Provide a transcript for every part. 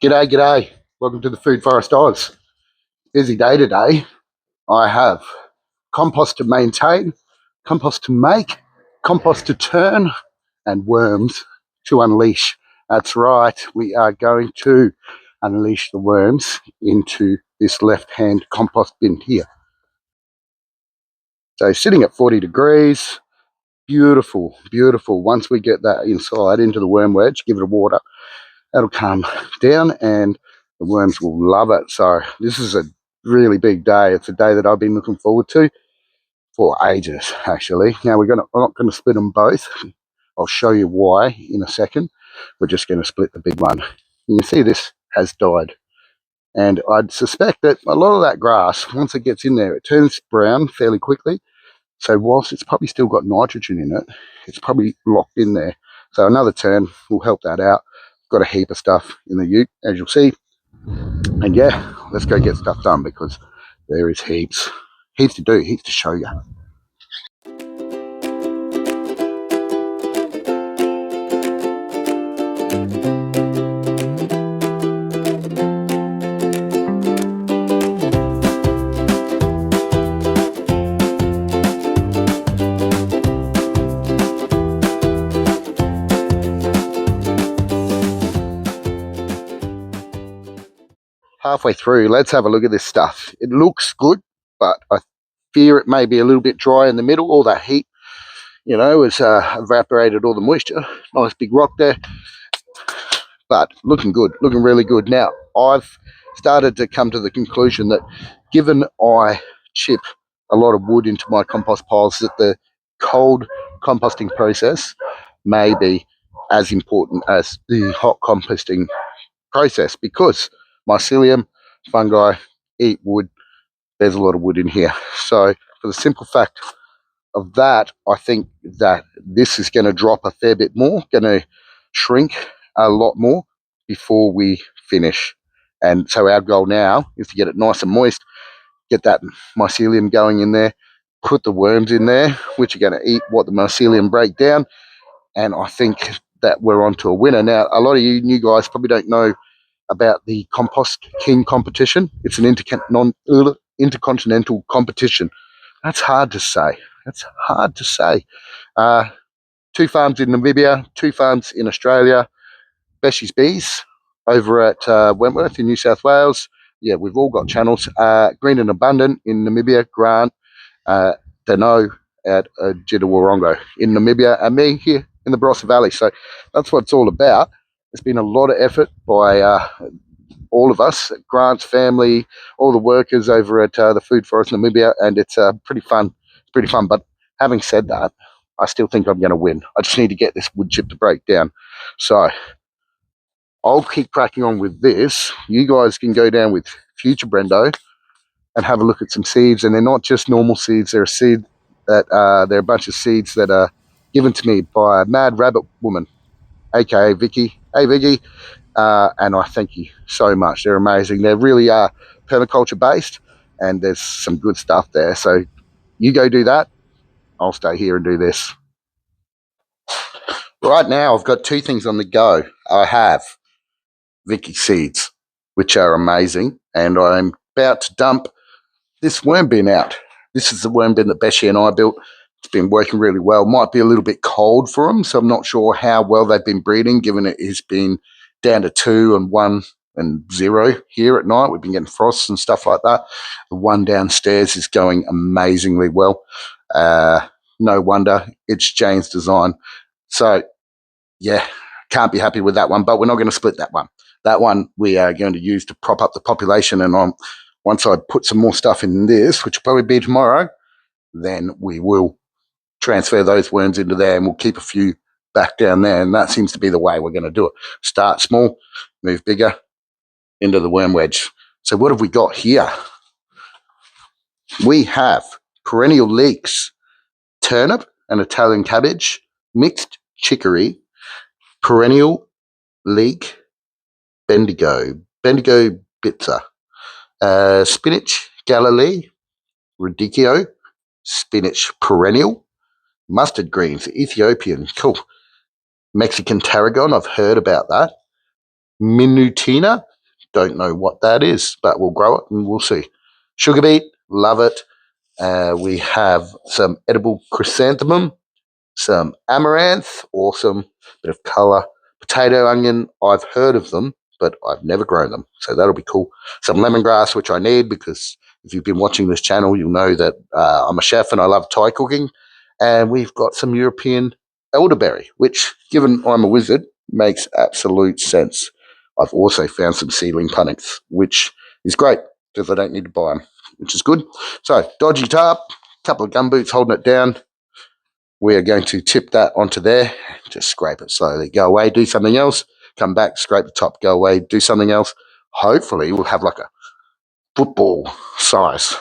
G'day, g'day. Welcome to the Food Forest Oz. Busy day today. I have compost to maintain, compost to make, compost to turn, and worms to unleash. That's right. We are going to unleash the worms into this left-hand compost bin here. So sitting at 40 degrees, beautiful, beautiful. Once we get that inside into the worm wedge, give it a water, that'll come down and the worms will love it. So this is a really big day. It's a day that I've been looking forward to for ages, actually. Now we're not going to split them both. I'll show you why in a second. We're just going to split the big one. You can see this has died. And I'd suspect that a lot of that grass, once it gets in there, it turns brown fairly quickly. So whilst it's probably still got nitrogen in it, it's probably locked in there. So another turn will help that out. Got a heap of stuff in the ute, as you'll see. And yeah, let's go get stuff done because there is heaps to do, heaps to show you. Halfway through, let's have a look at this stuff. It looks good, but I fear it may be a little bit dry in the middle. All that heat, has evaporated all the moisture. Nice big rock there, but looking good, looking really good. Now, I've started to come to the conclusion that given I chip a lot of wood into my compost piles, that the cold composting process may be as important as the hot composting process, because mycelium, fungi eat wood. There's a lot of wood in here. So for the simple fact of that, I think that this is going to drop a fair bit more, going to shrink a lot more before we finish. And so our goal now is to get it nice and moist, get that mycelium going in there, put the worms in there, which are going to eat what the mycelium break down. And I think that we're on to a winner. Now, a lot of you new guys probably don't know about the Compost King competition. It's an intercontinental competition. That's hard to say. Two farms in Namibia, 2 farms in Australia, Beshy's Bees over at Wentworth in New South Wales. Yeah, we've all got channels. Green and Abundant in Namibia, Grant, Dano at Jitawarongo in Namibia, and me here in the Barossa Valley. So that's what it's all about. There's been a lot of effort by all of us, Grant's family, all the workers over at the Food Forest Namibia, and it's pretty fun. It's pretty fun. But having said that, I still think I'm going to win. I just need to get this wood chip to break down. So I'll keep cracking on with this. You guys can go down with Future Brendo and have a look at some seeds, and they're not just normal seeds. They're a bunch of seeds that are given to me by a mad rabbit woman, aka Vicky. Hey Vicky, and I thank you so much. They're amazing. They really are permaculture based, and there's some good stuff there. So you go do that. I'll stay here and do this. Right now, I've got 2 things on the go. I have Vicky seeds, which are amazing, and I'm about to dump this worm bin out. This is the worm bin that Beshy and I built. It's been working really well. Might be a little bit cold for them, so I'm not sure how well they've been breeding, given it has been down to 2 and 1 and 0 here at night. We've been getting frosts and stuff like that. The one downstairs is going amazingly well. No wonder. It's Jane's design. So, yeah, can't be happy with that one, but we're not going to split that one. That one we are going to use to prop up the population, and once I put some more stuff in this, which will probably be tomorrow, then we will transfer those worms into there, and we'll keep a few back down there, and that seems to be the way we're going to do it. Start small, move bigger into the worm wedge. So what have we got here? We have perennial leeks, turnip and Italian cabbage, mixed chicory, perennial leek, bendigo bitzer, spinach Galilee, radicchio, spinach perennial, mustard greens, Ethiopian, cool. Mexican tarragon, I've heard about that. Minutina, Don't know what that is, but we'll grow it and we'll see. Sugar beet, love it. We have some edible chrysanthemum, some amaranth, awesome, bit of colour. Potato onion, I've heard of them, but I've never grown them, so that'll be cool. Some lemongrass, which I need because if you've been watching this channel, you'll know that I'm a chef and I love Thai cooking. And we've got some European elderberry, which, given I'm a wizard, makes absolute sense. I've also found some seedling punnets, which is great because I don't need to buy them, which is good. So, dodgy tarp, couple of gumboots holding it down. We are going to tip that onto there, just scrape it slowly, go away, do something else, come back, scrape the top, go away, do something else. Hopefully we'll have like a football size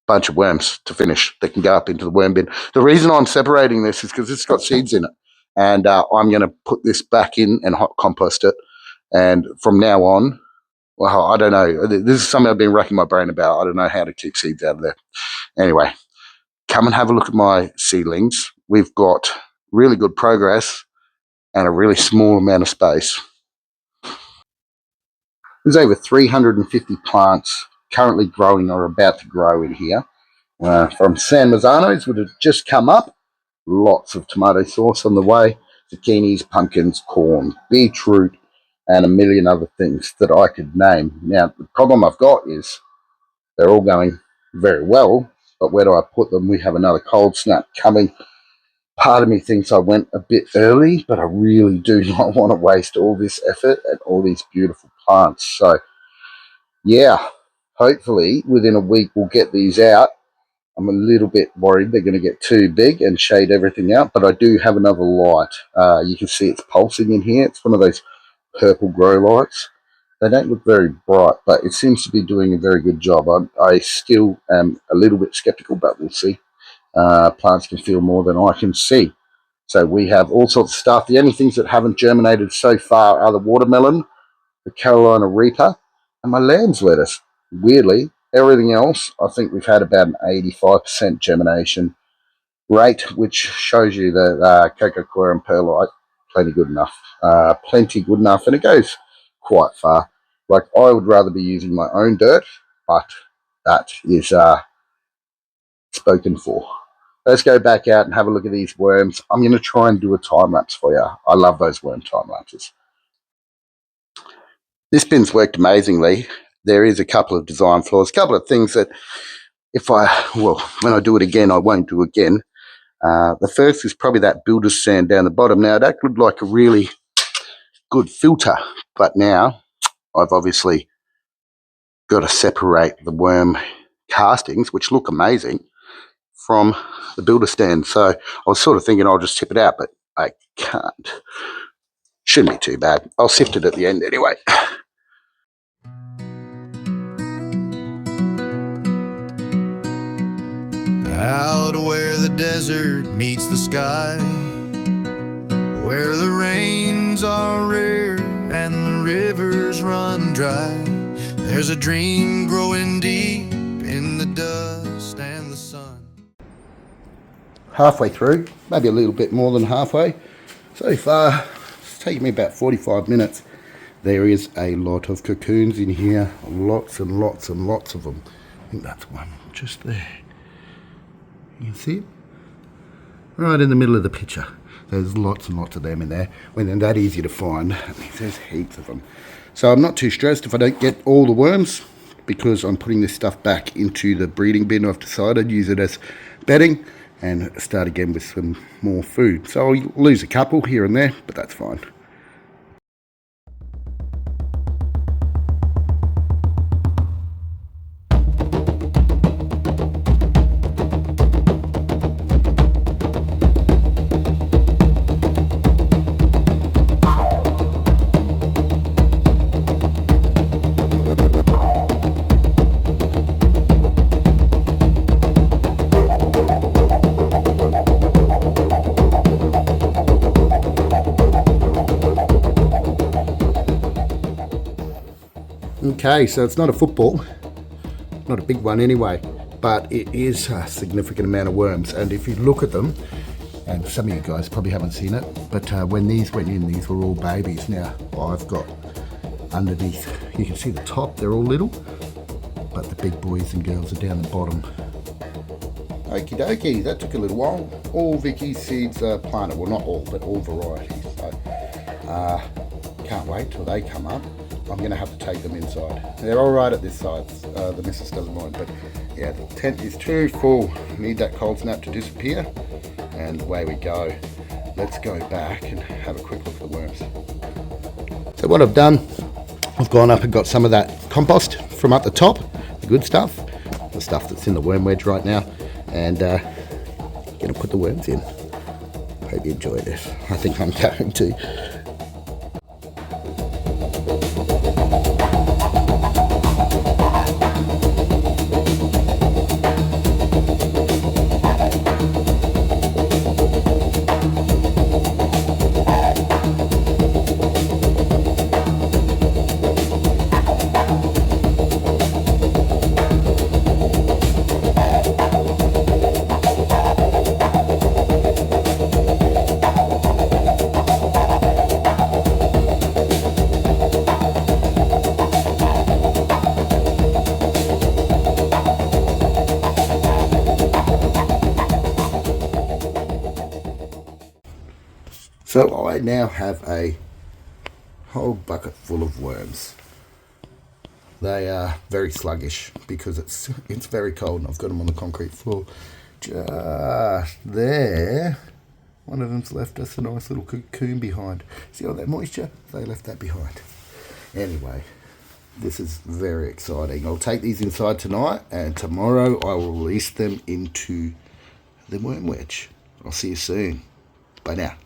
bunch of worms to finish that can go up into the worm bin. The reason I'm separating this is because it's got seeds in it, and I'm going to put this back in and hot compost it. And from now on, well, I don't know. This is something I've been racking my brain about. I don't know how to keep seeds out of there. Anyway, come and have a look at my seedlings. We've got really good progress and a really small amount of space. There's over 350 plants currently growing or about to grow in here. From San Mazzanos, which have just come up. Lots of tomato sauce on the way. Zucchinis, pumpkins, corn, beetroot, and a million other things that I could name. Now, the problem I've got is they're all going very well, but where do I put them? We have another cold snap coming. Part of me thinks I went a bit early, but I really do not want to waste all this effort and all these beautiful plants. So, yeah, hopefully within a week we'll get these out. I'm a little bit worried they're going to get too big and shade everything out, but I do have another light. You can see it's pulsing in here. It's one of those purple grow lights. They don't look very bright, but it seems to be doing a very good job. I still am a little bit skeptical, but we'll see. Plants can feel more than I can see. So we have all sorts of stuff. The only things that haven't germinated so far are the watermelon, the Carolina Reaper, and my lamb's lettuce. Weirdly, everything else, I think we've had about an 85% germination rate, which shows you that cocoa and perlite, plenty good enough. And it goes quite far. Like, I would rather be using my own dirt, but that is spoken for. Let's go back out and have a look at these worms. I'm going to try and do a time lapse for you. I love those worm time lapses. This bin's worked amazingly. There is a couple of design flaws, a couple of things that when I do it again, I won't do again. The first is probably that builder's sand down the bottom. Now, that looked like a really good filter, but now I've obviously got to separate the worm castings, which look amazing, from the builder stand. So I was sort of thinking I'll just tip it out, but I can't. Shouldn't be too bad. I'll sift it at the end anyway. Out where the desert meets the sky, where the rains are rare and the rivers run dry, there's a dream growing deep in the dust and the sun. Halfway through, maybe a little bit more than halfway. So far, it's taken me about 45 minutes. There is a lot of cocoons in here, lots and lots and lots of them. I think that's one just there. You can see it right in the middle of the picture. There's lots and lots of them in there. When they're that easy to find, there's heaps of them. So I'm not too stressed if I don't get all the worms, because I'm putting this stuff back into the breeding bin. I've decided use it as bedding and start again with some more food. So I'll lose a couple here and there, but that's fine. Okay, so it's not a football, not a big one anyway, but it is a significant amount of worms. And if you look at them, and some of you guys probably haven't seen it, but when these went in, these were all babies. Now, I've got underneath. You can see the top, they're all little, but the big boys and girls are down the bottom. Okie dokie, that took a little while. All Vicky's seeds are planted. Well, not all, but all varieties. So, can't wait till they come up. I'm going to have to take them inside. They're all right at this side. The missus doesn't mind, but yeah, the tent is too full. Need that cold snap to disappear, and away we go. Let's go back and have a quick look at the worms. So what I've done, I've gone up and got some of that compost from up the top, the good stuff, the stuff that's in the worm wedge right now, and gonna put the worms in. Hope you enjoy this. I think I'm going to. So I now have a whole bucket full of worms. They are very sluggish because it's very cold, and I've got them on the concrete floor. Just there, one of them's left us a nice little cocoon behind. See all that moisture? They left that behind. Anyway, this is very exciting. I'll take these inside tonight, and tomorrow I will release them into the worm wedge. I'll see you soon. Bye now.